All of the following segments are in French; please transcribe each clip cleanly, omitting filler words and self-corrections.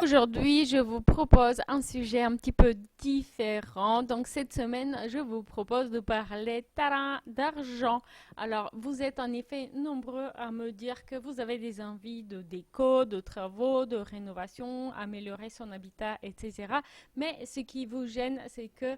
Aujourd'hui, je vous propose un sujet un petit peu différent. Donc, cette semaine, je vous propose de parler tadam, d'argent. Alors, vous êtes en effet nombreux à me dire que vous avez des envies de déco, de travaux, de rénovation, améliorer son habitat, etc. Mais ce qui vous gêne, c'est que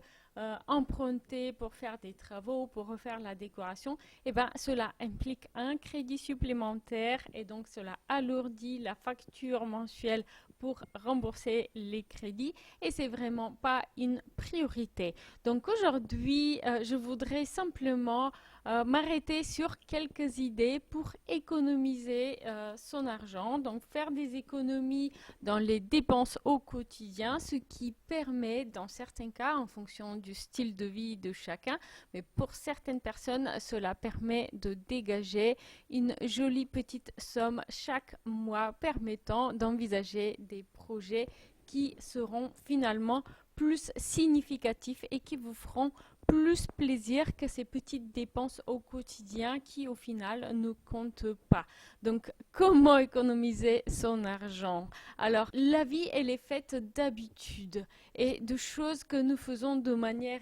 emprunter pour faire des travaux, pour refaire la décoration, eh ben, cela implique un crédit supplémentaire et donc cela alourdit la facture mensuelle pour rembourser les crédits et c'est vraiment pas une priorité. Donc aujourd'hui, je voudrais simplement m'arrêter sur quelques idées pour économiser son argent, donc faire des économies dans les dépenses au quotidien, ce qui permet dans certains cas, en fonction du style de vie de chacun, mais pour certaines personnes, cela permet de dégager une jolie petite somme chaque mois permettant d'envisager des projets qui seront finalement plus significatifs et qui vous feront plus plaisir que ces petites dépenses au quotidien qui au final ne comptent pas. Donc comment économiser son argent? Alors la vie elle est faite d'habitudes et de choses que nous faisons de manière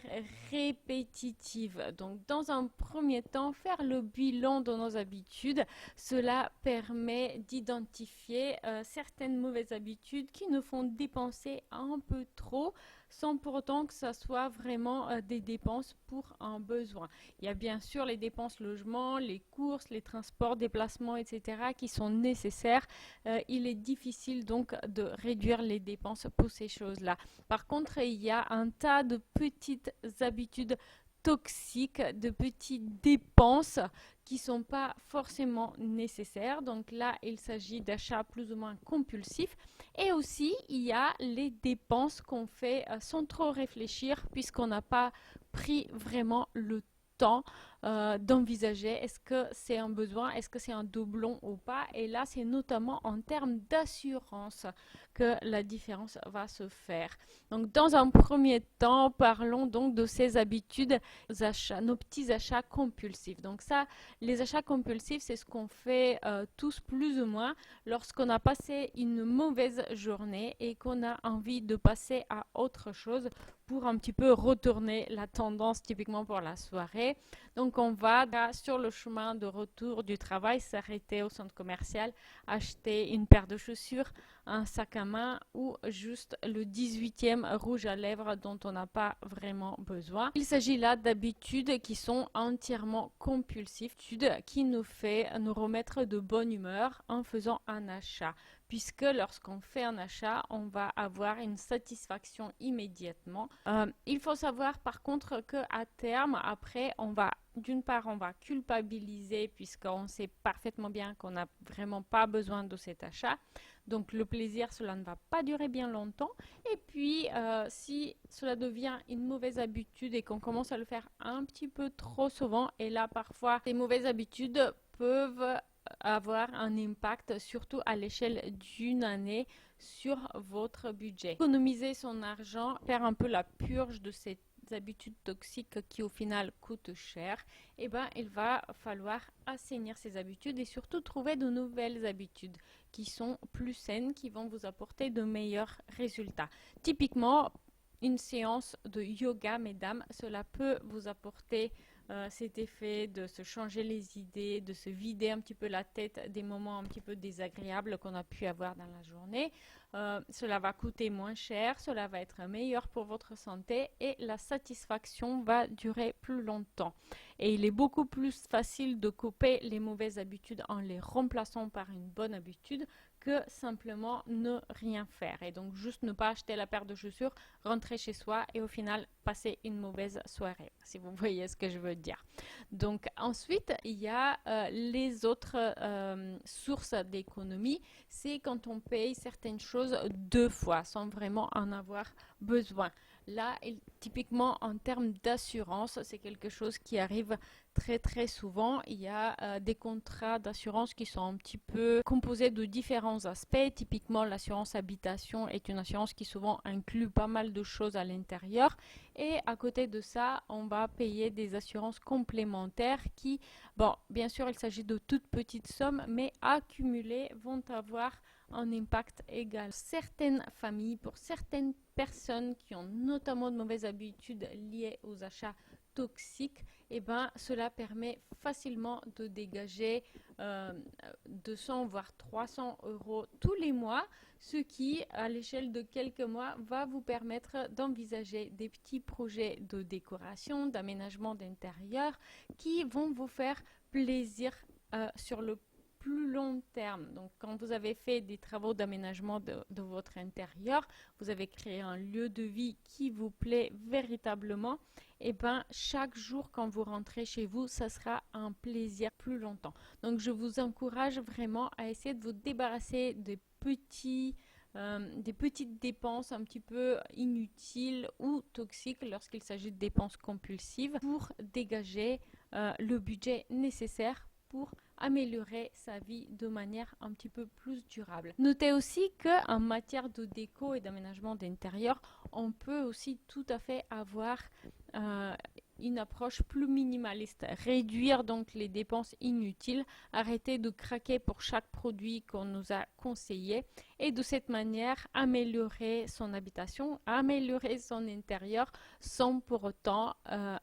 répétitive. Donc dans un premier temps, faire le bilan de nos habitudes, cela permet d'identifier certaines mauvaises habitudes qui nous font dépenser un peu trop sans pour autant que ça soit vraiment des dépenses pour un besoin. Il y a bien sûr les dépenses logement, les courses, les transports, déplacements, etc. qui sont nécessaires. Il est difficile donc de réduire les dépenses pour ces choses-là. Par contre, il y a un tas de petites habitudes toxiques, de petites dépenses qui ne sont pas forcément nécessaires. Donc là, il s'agit d'achats plus ou moins compulsifs. Et aussi, il y a les dépenses qu'on fait sans trop réfléchir puisqu'on n'a pas pris vraiment le temps d'envisager est-ce que c'est un besoin, est-ce que c'est un doublon ou pas. Et là, c'est notamment en termes d'assurance que la différence va se faire. Donc, dans un premier temps, parlons donc de ces habitudes, nos petits achats compulsifs. Donc ça, les achats compulsifs, c'est ce qu'on fait tous plus ou moins lorsqu'on a passé une mauvaise journée et qu'on a envie de passer à autre chose pour un petit peu retourner la tendance typiquement pour la soirée. Donc on va sur le chemin de retour du travail s'arrêter au centre commercial, acheter une paire de chaussures, un sac à main ou juste le 18e rouge à lèvres dont on n'a pas vraiment besoin. Il s'agit là d'habitudes qui sont entièrement compulsives, qui nous fait nous remettre de bonne humeur en faisant un achat. Puisque lorsqu'on fait un achat, on va avoir une satisfaction immédiatement. Il faut savoir par contre qu'à terme, après, d'une part, on va culpabiliser puisqu'on sait parfaitement bien qu'on n'a vraiment pas besoin de cet achat. Donc le plaisir, cela ne va pas durer bien longtemps. Et puis, si cela devient une mauvaise habitude et qu'on commence à le faire un petit peu trop souvent, et là parfois, ces mauvaises habitudes peuvent avoir un impact, surtout à l'échelle d'une année, sur votre budget. Économiser son argent, faire un peu la purge de ces habitudes toxiques qui au final coûtent cher, eh ben, il va falloir assainir ces habitudes et surtout trouver de nouvelles habitudes qui sont plus saines, qui vont vous apporter de meilleurs résultats. Typiquement, une séance de yoga, mesdames, cela peut vous apporter cet effet de se changer les idées, de se vider un petit peu la tête des moments un petit peu désagréables qu'on a pu avoir dans la journée. Cela va coûter moins cher, cela va être meilleur pour votre santé et la satisfaction va durer plus longtemps. Et il est beaucoup plus facile de couper les mauvaises habitudes en les remplaçant par une bonne habitude que simplement ne rien faire. Et donc juste ne pas acheter la paire de chaussures, rentrer chez soi et au final passer une mauvaise soirée, si vous voyez ce que je veux dire. Donc ensuite, il y a les autres sources d'économie. C'est quand on paye certaines choses deux fois sans vraiment en avoir besoin. Là, typiquement en termes d'assurance, c'est quelque chose qui arrive très très souvent. Il y a des contrats d'assurance qui sont un petit peu composés de différents aspects. Typiquement, l'assurance habitation est une assurance qui souvent inclut pas mal de choses à l'intérieur. Et à côté de ça, on va payer des assurances complémentaires qui, bon, bien sûr, il s'agit de toutes petites sommes, mais accumulées vont avoir un impact égal. Certaines familles, pour certaines personnes qui ont notamment de mauvaises habitudes liées aux achats toxiques, cela permet facilement de dégager 200 voire 300 euros tous les mois, ce qui, à l'échelle de quelques mois, va vous permettre d'envisager des petits projets de décoration, d'aménagement d'intérieur qui vont vous faire plaisir sur le plus long terme. Donc, quand vous avez fait des travaux d'aménagement de votre intérieur, vous avez créé un lieu de vie qui vous plaît véritablement, chaque jour quand vous rentrez chez vous, ça sera un plaisir plus longtemps. Donc, je vous encourage vraiment à essayer de vous débarrasser des petites dépenses un petit peu inutiles ou toxiques lorsqu'il s'agit de dépenses compulsives pour dégager le budget nécessaire pour améliorer sa vie de manière un petit peu plus durable. Notez aussi qu'en matière de déco et d'aménagement d'intérieur, on peut aussi tout à fait avoir une approche plus minimaliste. Réduire donc les dépenses inutiles, arrêter de craquer pour chaque produit qu'on nous a conseillé et de cette manière améliorer son habitation, améliorer son intérieur sans pour autant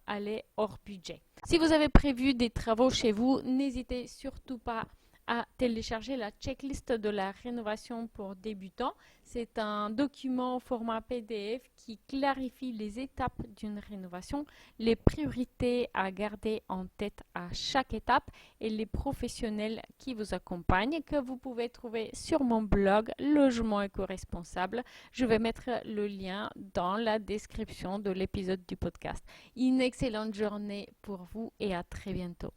aller hors budget. Si vous avez prévu des travaux chez vous, n'hésitez surtout pas à télécharger la checklist de la rénovation pour débutants. C'est un document au format PDF qui clarifie les étapes d'une rénovation, les priorités à garder en tête à chaque étape et les professionnels qui vous accompagnent que vous pouvez trouver sur mon blog Logement éco-responsable. Je vais mettre le lien dans la description de l'épisode du podcast. Une excellente journée pour vous et à très bientôt.